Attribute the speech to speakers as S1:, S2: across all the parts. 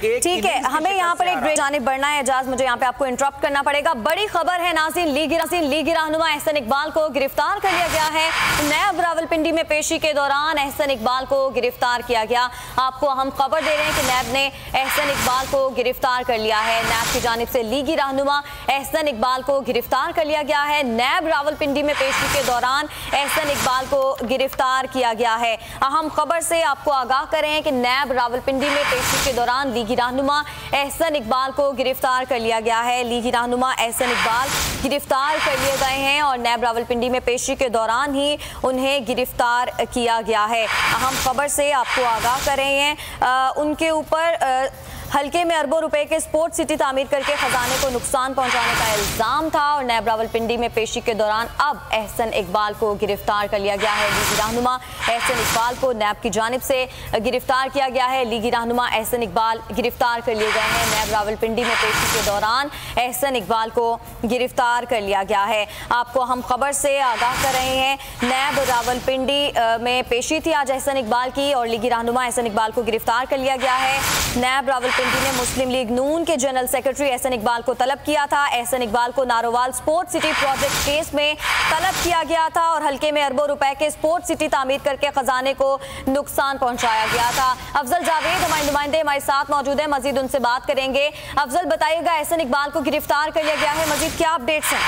S1: ठीक है, हमें यहाँ पर एक ब्रेक जाने बढ़ना है। एजाज, मुझे यहाँ पे आपको इंटरप्ट करना पड़ेगा। बड़ी खबर है नाज़रीन, लीगी रहनुमा एहसन इकबाल को गिरफ्तार कर लिया गया है। नैब रावलपिंडी में पेशी के दौरान एहसन इकबाल को गिरफ्तार किया गया। आपको हम खबर दे रहे हैं कि नैब ने एहसन इकबाल को गिरफ्तार कर लिया है। नैब की जानिब से लीगी रहनुमा एहसन इकबाल को गिरफ्तार कर लिया गया है। नैब रावलपिंडी में पेशी के दौरान एहसन इकबाल को गिरफ्तार किया गया है। अहम खबर से आपको आगाह करें कि नैब रावलपिंडी में पेशी के दौरान लीगी रहनुमा एहसन इकबाल को गिरफ्तार कर लिया गया है। लीगी रहनुमा एहसन इकबाल गिरफ्तार कर लिए गए हैं और नैब रावलपिंडी में पेशी के दौरान ही उन्हें गिरफ्तार किया गया है। अहम खबर से आपको आगाह कर रहे हैं, उनके ऊपर हल्के में अरबों रुपए के स्पोर्ट्स सिटी तामीर करके खजाने को नुकसान पहुंचाने का इल्जाम था और नैब रावलपिंडी में पेशी के दौरान अब एहसन इकबाल को गिरफ्तार कर लिया गया है। लीगी रहनुमा एहसन इकबाल को नैब की जानिब से गिरफ्तार किया गया है। लीगी रहनुमा एहसन इकबाल गिरफ्तार कर लिए गए हैं। नैब रावलपिंडी में पेशी के दौरान एहसन इकबाल को गिरफ्तार कर लिया गया है। आपको हम खबर से आगाह कर रहे हैं, नैब रावलपिंडी में पेशी थी आज एहसन इकबाल की और लीगी रहनुमा एहसन इकबाल को गिरफ्तार कर लिया गया है। नैब रावलपिंडी ने मुस्लिम लीग नून के जनरल सेक्रेटरी एहसन इकबाल को तलब किया था। एहसन इकबाल को Narowal sports city project case में तलब किया गया था और हल्के में अरबों रुपए के स्पोर्ट्स सिटी तामीर करके खजाने को नुकसान पहुंचाया गया था। अफजल जावेद हमारे नुमाइंदे हमारे साथ मौजूद है, मजीद उनसे बात करेंगे। अफजल, बताइएगा, एहसन इकबाल को गिरफ्तार कर लिया गया है, मजीद क्या अपडेट्स हैं?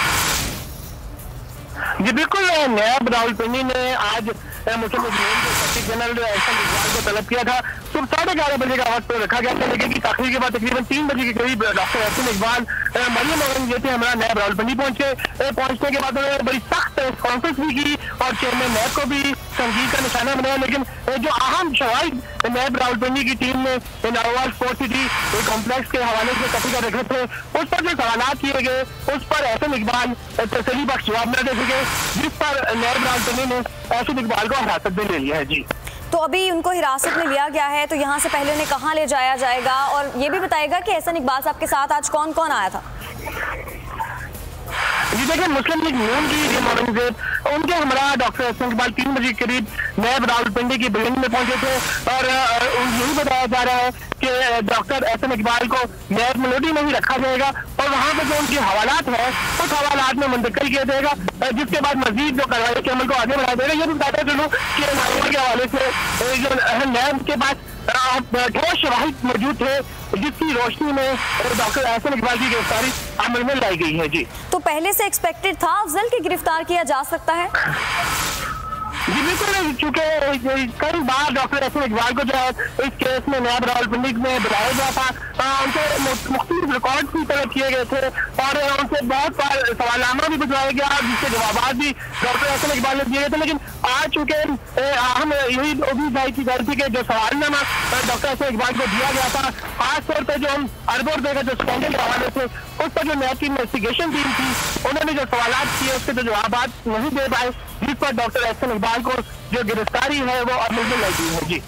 S2: जी बिल्कुल, नैब रावलपिंडी ने आज मुस्लिम लीग नून के सेक्रेटरी जनरल एहसन इकबाल को तलब किया था। सुबह 11:30 बजे का वक्त रखा गया था, लेकिन की ताखिर के बाद तकरीबन 3 बजे के करीब डॉक्टर एहसन इकबाल मरियम औरंगजेब थे हमारा नैब रावलपिंडी पहुंचने के बाद उन्होंने बड़ी सख्त कॉन्फ्रेंस भी की और चेयरमैन नैब को भी संगीन का निशाना बनाया। लेकिन जो अहम शवाहिद नैब रावलपिंडी की टीम ने नारोवाल स्पोर्ट्स सिटी कॉम्प्लेक्स के हवाले से इकट्ठे कर रखे थे, उस पर जो सवाल किए गए उस पर एहसन इकबाल तसल्ली बख्श जवाब न दे सके, जिस पर नैब रावलपिंडी ने एहसन इकबाल को हिरासत में ले लिया है। जी,
S1: तो अभी उनको हिरासत में लिया गया है, तो यहाँ से पहले उन्हें कहाँ ले जाया जाएगा? और ये भी बताएगा कि एहसन इकबाल साहब के साथ आज कौन कौन आया था?
S2: जी देखिए, मुस्लिम लीग नून की औरंगजेब उनके हमरा डॉक्टर एहसन इकबाल 3 बजे के करीब नैब रावलपिंडी की बिल्डिंग में पहुंचे थे और यही बताया जा रहा है कि डॉक्टर एहसन इकबाल को नैब मेलोडी में ही रखा जाएगा और वहाँ पे जो उनके हवालात है उस हवालात में मुंतकिल किया जाएगा, जिसके बाद मजीद जो कार्रवाई के अमल को आगे बढ़ाया जाएगा। ये भी बताते चलूँ कि नारोवाल के हवाले से जो नैब के पास ठोस शवाहिद मौजूद थे, जिसकी रोशनी में डॉक्टर एहसन इकबाल की गिरफ्तारी अमल में लाई गई है। जी, तो
S1: पहले से एक्सपेक्टेड था अफजल की गिरफ्तार किया जा सकता है?
S2: जी बिल्कुल, चूंकि कई बार डॉक्टर एहसन इकबाल को जो है इस केस में नैब रावलपिंडी में बुलाया गया था, उनसे मुख्तलिफ रिकॉर्ड भी तलब किए गए थे और उनसे बहुत बार सवालनामा भी भिजवाया गया, जिसके जवाब भी डॉक्टर एहसन इकबाल ने दिए गए थे। लेकिन आज चूंकि हम यही भी की गई थी कि जो सवालनामा डॉक्टर एहसन इकबाल को दिया गया था, खासतौर पर जो हम अरबों रुपए का जो स्कैंडल के हवाले से उस पर जो नैब की इन्वेस्टिगेशन टीम थी उन्होंने जो सवाल किए उसके जो जवाब नहीं दे पाए, जिस पर डॉक्टर एहसन इकबाल को जो गिरफ्तारी है वो अमल में लगी है। जी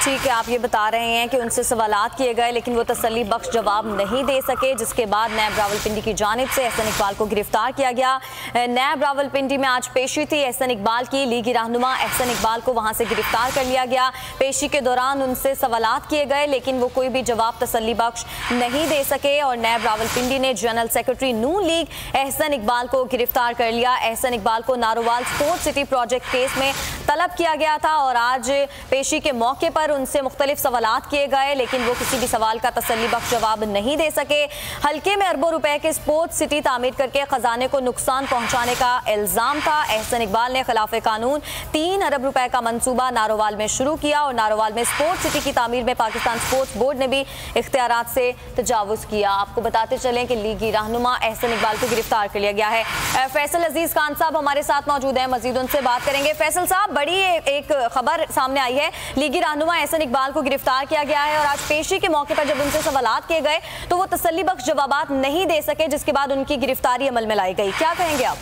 S1: ठीक है, आप ये बता रहे हैं कि उनसे सवालात किए गए लेकिन वो तसल्ली बख्श जवाब नहीं दे सके, जिसके बाद नैब रावलपिंडी की जानिब से एहसन इकबाल को गिरफ्तार किया गया। नैब रावलपिंडी में आज पेशी थी एहसन इकबाल की। लीगी रहनुमा एहसन इकबाल को वहां से गिरफ्तार कर लिया गया। पेशी के दौरान उनसे सवालात किए गए लेकिन वो कोई भी जवाब तसल्ली बख्श नहीं दे सके और नैब रावलपिंडी ने जनरल सेक्रेटरी नून लीग एहसन इकबाल को गिरफ्तार कर लिया। एहसन इकबाल को Narowal sports city project case में तलब किया गया था और आज पेशी के मौके पर उनसे मुख्तलिफ सवालात किए गए लेकिन वो किसी भी सवाल का तसल्ली बख्श जवाब नहीं दे सके। हल्के में अरबों रुपए के स्पोर्ट्स सिटी तामीर करके खजाने को नुकसान पहुंचाने का इल्जाम था। एहसन इकबाल ने खिलाफे कानून 3 अरब रुपए का मंसूबा नारोवाल में शुरू किया और नारोवाल में स्पोर्ट्स सिटी की तामीर में पाकिस्तान स्पोर्ट्स बोर्ड ने भी इख्तियारात से तजावुज किया। आपको बताते चलें कि लीगी रहनुमा एहसन इकबाल को गिरफ्तार कर लिया गया है। फैसल अजीज खान साहब हमारे साथ मौजूद हैं, मजीद उनसे बात करेंगे। फैसल साहब, बड़ी एक खबर सामने आई है, लीगी रहनुमा एहसन इकबाल को गिरफ्तार किया गया है और आज पेशी के मौके पर जब उनसे सवालात किए गए तो वो तसल्ली बख्श जवाबात नहीं दे सके, जिसके बाद उनकी गिरफ्तारी अमल में लाई गई। क्या कहेंगे आप?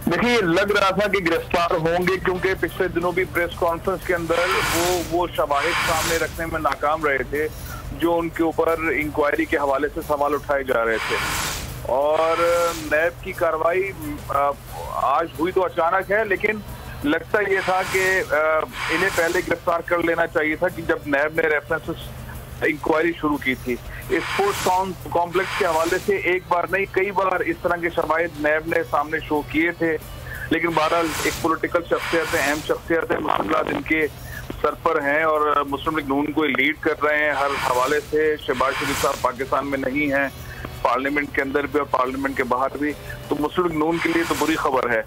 S3: देखिए, लग रहा था कि गिरफ्तार होंगे क्योंकि पिछले दिनों भी प्रेस कॉन्फ्रेंस के अंदर वो शवाहिद सामने रखने में नाकाम रहे थे जो उनके ऊपर इंक्वायरी के हवाले से सवाल उठाए जा रहे थे। और नैब की कार्रवाई आज हुई तो अचानक है, लेकिन लगता ये था कि इन्हें पहले गिरफ्तार कर लेना चाहिए था कि जब नैब ने रेफरेंसेस इंक्वायरी शुरू की थी। स्पोर्ट्स कॉम्प्लेक्स के हवाले से एक बार नहीं कई बार इस तरह के शवाहिद नैब ने सामने शो किए थे, लेकिन बहरहाल एक पॉलिटिकल शख्सियत है, अहम शख्सियत है, मामला इनके सर पर हैं और मुस्लिम लीग नून को लीड कर रहे हैं हर हवाले से। शहबाज शरीफ साहब पाकिस्तान में नहीं हैं, पार्लियामेंट के अंदर भी और पार्लियामेंट के बाहर भी, तो मुस्लिम लीग नून के लिए तो बुरी खबर है।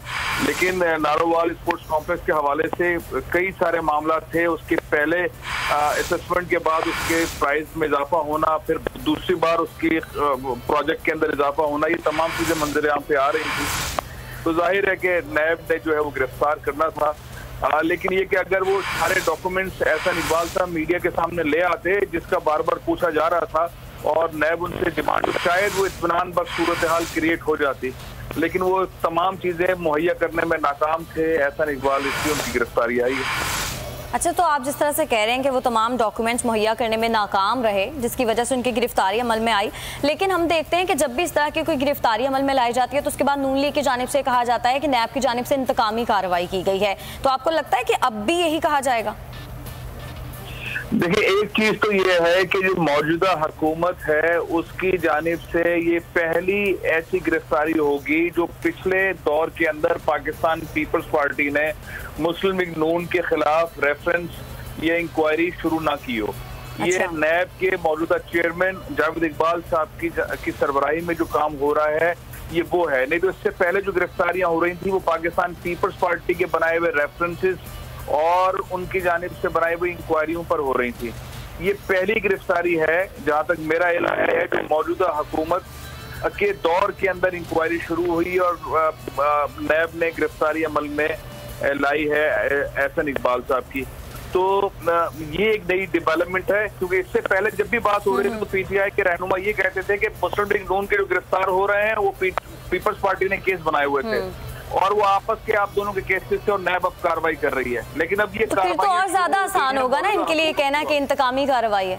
S3: लेकिन नारोवाल स्पोर्ट्स कॉम्प्लेक्स के हवाले से कई सारे मामला थे। उसके पहले असेसमेंट के बाद उसके प्राइस में इजाफा होना, फिर दूसरी बार उसकी प्रोजेक्ट के अंदर इजाफा होना, ये तमाम चीजें मंजर-ए-आम पे आ रही थी। तो जाहिर है कि नैब ने जो है वो गिरफ्तार करना था। लेकिन ये कि अगर वो सारे डॉक्यूमेंट्स एहसन इकबाल साहब मीडिया के सामने ले आते, जिसका बार बार पूछा जा रहा था, और नैब उनसे डिमांड, शायद वो इत्मीनान बख्श सूरत हाल क्रिएट हो जाती, लेकिन वो तमाम चीजें मुहैया करने में नाकाम थे एहसन इकबाल, इसलिए उनकी गिरफ्तारी आई है।
S1: अच्छा, तो आप जिस तरह से कह रहे हैं कि वो तमाम डॉक्यूमेंट्स मुहैया करने में नाकाम रहे, जिसकी वजह से उनकी गिरफ्तारी अमल में आई, लेकिन हम देखते हैं कि जब भी इस तरह की कोई गिरफ्तारी अमल में लाई जाती है तो उसके बाद नून लीग की जानिब से कहा जाता है कि नैब की जानिब से इंतकामी कार्रवाई की गई है। तो आपको लगता है कि अब भी यही कहा जाएगा?
S3: देखिए, एक चीज तो ये है कि जो मौजूदा हुकूमत है उसकी जानिब से ये पहली ऐसी गिरफ्तारी होगी जो पिछले दौर के अंदर पाकिस्तान पीपल्स पार्टी ने मुस्लिम लीग नून के खिलाफ रेफरेंस या इंक्वायरी शुरू ना की हो। अच्छा। ये नैब के मौजूदा चेयरमैन जावेद इकबाल साहब की सरबराही में जो काम हो रहा है ये वो है। नहीं तो इससे पहले जो गिरफ्तारियां हो रही थी वो पाकिस्तान पीपल्स पार्टी के बनाए हुए रेफरेंसेस और उनकी जानिब से बनाई हुई इंक्वायरियों पर हो रही थी। ये पहली गिरफ्तारी है जहां तक मेरा इल्म है कि मौजूदा हुकूमत के दौर के अंदर इंक्वायरी शुरू हुई और नैब ने गिरफ्तारी अमल में लाई है एहसन इकबाल साहब की। तो ये एक नई डेवलपमेंट है, क्योंकि इससे पहले जब भी बात हो रही थी तो पीटीआई के रहनुमा ये कहते थे कि मुस्लिम लीग नून के जो गिरफ्तार हो रहे हैं वो पीपल्स पार्टी ने केस बनाए हुए थे और वो आपस के आप दोनों के केसेस से और नैब अब कार्रवाई कर रही है। लेकिन अब ये
S1: तो फिर तो और ज्यादा आसान होगा ना इनके लिए कहना कि इंतकामी कार्रवाई है।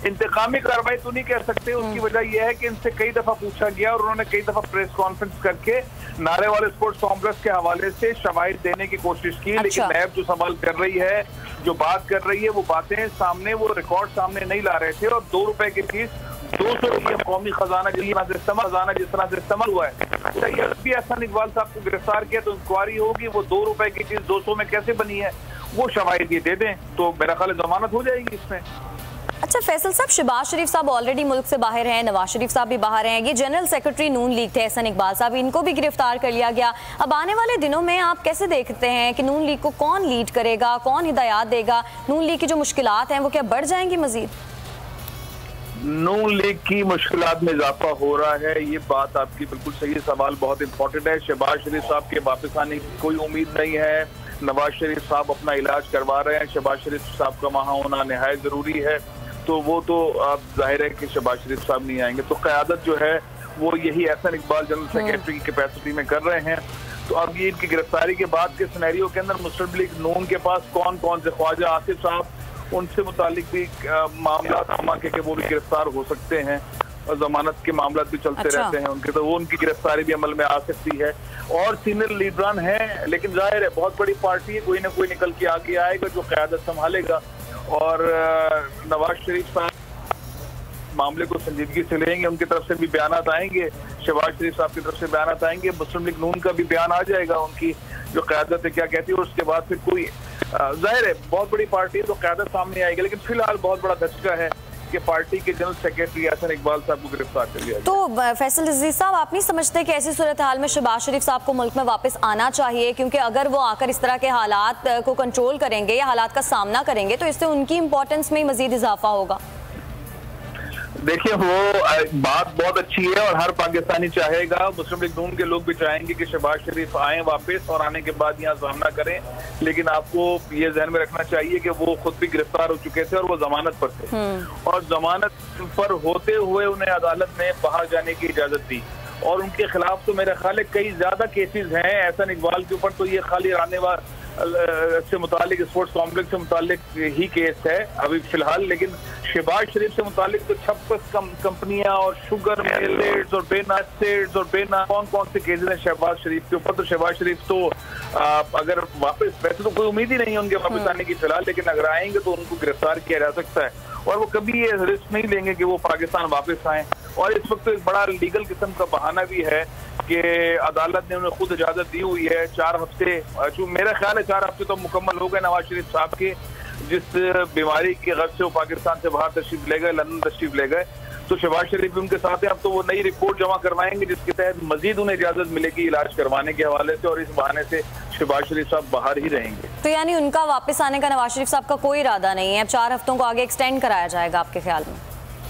S3: इंतकामी कार्रवाई तो नहीं कह सकते, उसकी वजह यह है कि इनसे कई दफा पूछा गया और उन्होंने कई दफा प्रेस कॉन्फ्रेंस करके नारे वाले स्पोर्ट्स कॉम्प्लेक्स के हवाले से शवाहिद देने की कोशिश की। अच्छा। लेकिन नैब जो सवाल कर रही है, जो बात कर रही है, वो बातें सामने, वो रिकॉर्ड सामने नहीं ला रहे थे। और 2 रुपए की फीस 200 रुपये कौमी खजाना जिस तरह से इस्तेमाल हुआ है, भी एहसन इकबाल साहब को गिरफ्तार किया तो इंक्वायरी होगी वो 2 रुपए की चीज 200 में कैसे बनी है, वो शवाहिद ये दे दें तो मेरा ख्याल जमानत हो जाएगी इसमें।
S1: अच्छा फैसल साहब, शहबाज शरीफ साहब ऑलरेडी मुल्क से बाहर हैं, नवाज शरीफ साहब भी बाहर हैं, ये जनरल सेक्रेटरी नून लीग थे एहसन इकबाल साहब, इनको भी गिरफ्तार कर लिया गया। अब आने वाले दिनों में आप कैसे देखते हैं कि नून लीग को कौन लीड करेगा, कौन हिदायत देगा? नून लीग की जो मुश्किलात हैं वो क्या बढ़ जाएंगी मजीद?
S3: नून लीग की मुश्किलात में इजाफा हो रहा है, ये बात आपकी बिल्कुल सही, सवाल बहुत इंपॉर्टेंट है। शहबाज शरीफ साहब के वापस आने की कोई उम्मीद नहीं है। नवाज शरीफ साहब अपना इलाज करवा रहे हैं, शहबाज शरीफ साहब का वहाँ होना निहायत जरूरी है, तो वो तो आप जाहिर है कि शहबाज शरीफ साहब नहीं आएंगे। तो क़यादत जो है वो यही एहसन इकबाल जनरल सेक्रेटरी की कैपेसिटी में कर रहे हैं। तो अब ये इनकी गिरफ्तारी के बाद के सिनेरियो के अंदर मुस्लिम लीग नून के पास कौन कौन से, ख्वाजा आसिफ साहब, उनसे मुतालिक भी मामला के वो भी गिरफ्तार हो सकते हैं और जमानत के मामला भी चलते रहते हैं उनके, तो वो उनकी गिरफ्तारी भी अमल में आ सकती है। और सीनियर लीडरान हैं, लेकिन जाहिर है बहुत बड़ी पार्टी है, कोई ना कोई निकल के आगे आएगा जो क़यादत संभालेगा। और नवाज शरीफ साहब मामले को संजीदगी से लेंगे, उनकी तरफ से भी बयानात आएंगे, शहबाज शरीफ साहब की तरफ से बयानात आएंगे, मुस्लिम लीग नून का भी बयान आ जाएगा, उनकी जो क़यादत है क्या कहती है, और उसके बाद फिर कोई जाहिर है बहुत बड़ी पार्टी है तो क़यादत सामने आएगी। लेकिन फिलहाल बहुत बड़ा धचका है कि पार्टी के जनरल सेक्रेटरी एहसन इकबाल साहब को गिरफ्तार कर लिया।
S1: तो फैसल अजीज साहब, आप नहीं समझते कि ऐसी सूरत हाल में शहबाज शरीफ साहब को मुल्क में वापस आना चाहिए? क्योंकि अगर वो आकर इस तरह के हालात को कंट्रोल करेंगे या हालात का सामना करेंगे तो इससे उनकी इंपॉर्टेंस में मजीद इजाफा होगा।
S3: देखिए, वो बात बहुत अच्छी है और हर पाकिस्तानी चाहेगा, मुस्लिम लीग नून के लोग भी चाहेंगे कि शहबाज शरीफ आए वापस और आने के बाद यहाँ सामना करें। लेकिन आपको ये ध्यान में रखना चाहिए कि वो खुद भी गिरफ्तार हो चुके थे और वो जमानत पर थे और जमानत पर होते हुए उन्हें अदालत ने बाहर जाने की इजाजत दी और उनके खिलाफ तो मेरा ख्याल है कई ज्यादा केसेस हैं। एहसन इकबाल के ऊपर तो ये खाली से मुतालिक, स्पोर्ट्स कॉम्प्लेक्स से मुतालिक ही केस है अभी फिलहाल। लेकिन शहबाज शरीफ से मुतालिक तो 56 कंपनियां और शुगर मिलेट्स और बेना कौन कौन से केसेस हैं शहबाज शरीफ के ऊपर। तो शहबाज शरीफ तो अगर वापस, वैसे तो कोई उम्मीद ही नहीं है उनके वापस आने की फिलहाल, लेकिन अगर आएंगे तो उनको गिरफ्तार किया जा सकता है और वो कभी ये रिस्क नहीं लेंगे कि वो पाकिस्तान वापस आए। और इस वक्त एक बड़ा लीगल किस्म का बहाना भी है कि अदालत ने उन्हें खुद इजाजत दी हुई है 4 हफ्ते, जो मेरा ख्याल है 4 हफ्ते तो मुकम्मल हो गए नवाज शरीफ साहब के, जिस बीमारी की गर्ज से वो पाकिस्तान से बाहर तशरीफ ले गए, लंदन तशरीफ ले गए। तो शहबाज शरीफ भी उनके साथ है। अब तो वो नई रिपोर्ट जमा करवाएंगे जिसके तहत मजीद उन्हें इजाजत मिलेगी इलाज करवाने के हवाले से, और इस बहाने से शहबाज शरीफ साहब बाहर ही रहेंगे।
S1: तो यानी उनका वापस आने का नवाज शरीफ साहब का कोई इरादा नहीं है, अब 4 हफ्तों को आगे एक्सटेंड कराया जाएगा आपके ख्याल में?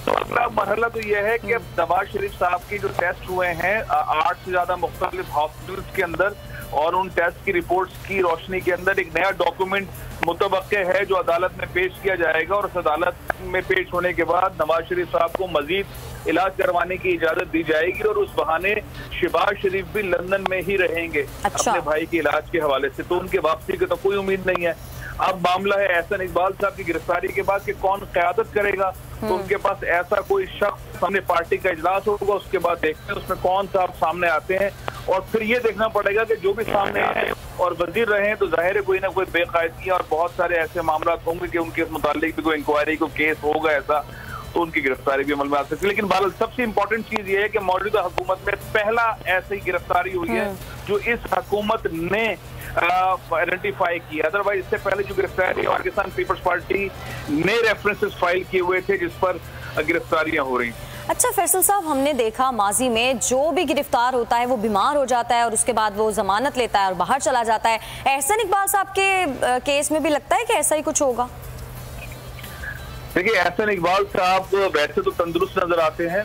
S3: तो अगला मरहला तो यह है कि अब नवाज शरीफ साहब के जो टेस्ट हुए हैं 8 से ज्यादा मुख्तलिफ हॉस्पिटल्स के अंदर, और उन टेस्ट की रिपोर्ट्स की रोशनी के अंदर एक नया डॉक्यूमेंट मुतवक्के है जो अदालत में पेश किया जाएगा, और उस अदालत में पेश होने के बाद नवाज शरीफ साहब को मजीद इलाज करवाने की इजाजत दी जाएगी, और उस बहाने शहबाज शरीफ भी लंदन में ही रहेंगे अपने भाई के इलाज के हवाले से। तो उनके वापसी की तो कोई उम्मीद नहीं है। अब मामला है एहसन इकबाल साहब की गिरफ्तारी के बाद कि कौन क़यादत करेगा। तो उनके पास ऐसा कोई शख्स, सामने पार्टी का इजलास होगा, उसके बाद देखते हैं उसमें कौन साहब सामने आते हैं, और फिर ये देखना पड़ेगा कि जो भी सामने हैं और वजीर रहे हैं तो जाहिर है कोई ना कोई बेकायदगी और बहुत सारे ऐसे मामला होंगे कि उनके मुतालिक भी कोई इंक्वायरी, कोई केस होगा ऐसा, तो उनकी गिरफ्तारी भी अमल में आ सकती है। लेकिन बहरहाल सबसे इंपॉर्टेंट चीज ये है कि मौजूदा हुकूमत में पहला ऐसी गिरफ्तारी हुई है जो इस हुकूमत ने आइडेंटिफाई किया। अदरवाइज इससे पहले जो गिरफ्तारी पाकिस्तान पीपल्स पार्टी ने रेफरेंसेस फाइल किए हुए थे जिस पर गिरफ्तारियां हो रही।
S1: अच्छा फैसल साहब, हमने देखा माजी में जो भी गिरफ्तार होता है वो बीमार हो जाता है और उसके बाद वो जमानत लेता है और बाहर चला जाता है। एहसन इकबाल साहब के केस में भी लगता है कि ऐसा ही कुछ होगा?
S3: देखिए, एहसन इकबाल साहब वैसे तो तंदुरुस्त नजर आते हैं,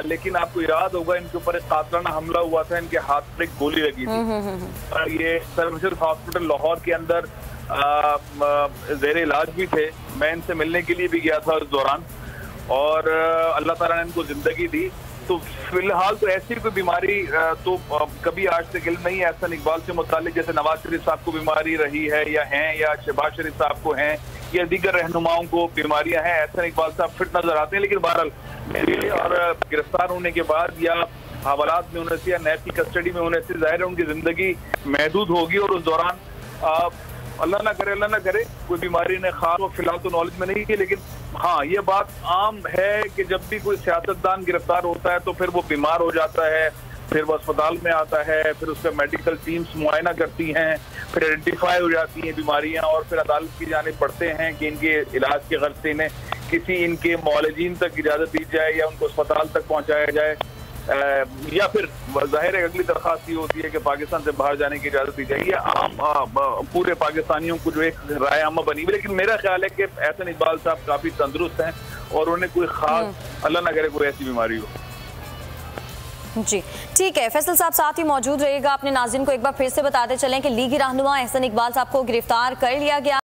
S3: लेकिन आपको याद होगा इनके ऊपर एक कातलाना हमला हुआ था, इनके हाथ पर एक गोली लगी थी। ये सर्विसेज हॉस्पिटल लाहौर के अंदर जेर इलाज भी थे। मैं इनसे मिलने के लिए भी गया था उस दौरान, और अल्लाह ताला ने इनको जिंदगी दी। तो फिलहाल तो ऐसी कोई बीमारी तो कभी आज तक इल्म नहीं है एहसन इकबाल से मुतालिक, जैसे नवाज शरीफ साहब को बीमारी रही है या हैं, या शहबाज शरीफ साहब को हैं, या दीगर रहनुमाओं को बीमारियां हैं। एहसन इकबाल साहब फिट नजर आते हैं, लेकिन बहरहाल और गिरफ्तार होने के बाद या हवालात में होने से या नैब की कस्टडी में होने से जाहिर है उनकी जिंदगी महदूद होगी, और उस दौरान अल्लाह ना करे कोई बीमारी ने खास और फिलहाल तो नॉलेज में नहीं है। लेकिन हाँ, ये बात आम है कि जब भी कोई सियासतदान गिरफ्तार होता है तो फिर वो बीमार हो जाता है, फिर वो अस्पताल में आता है, फिर उसका मेडिकल टीम्स मुआयना करती हैं, फिर आइडेंटिफाई हो जाती हैं बीमारियां, और फिर अदालत की जानिब बढ़ते हैं कि इनके इलाज के गर्ज से इन्हें किसी इनके मौलजीन तक इजाजत दी जाए या उनको अस्पताल तक पहुंचाया जाए, या फिर जाहिर है अगली दरखास्त ये होती है कि पाकिस्तान से बाहर जाने की इजाजत दी जाए। ये आम पूरे पाकिस्तानियों को जो एक राय आमा बनी हुई। लेकिन मेरा ख्याल है कि एहसन इकबाल साहब काफी तंदुरुस्त हैं और उन्हें कोई खास अल्लाह ना करे कोई ऐसी बीमारी हो।
S1: जी ठीक है, फैसल साहब साथ ही मौजूद रहेगा। अपने नाज़रीन को एक बार फिर से बताते चलें कि लीगी रहनुमा एहसन इकबाल साहब को गिरफ्तार कर लिया गया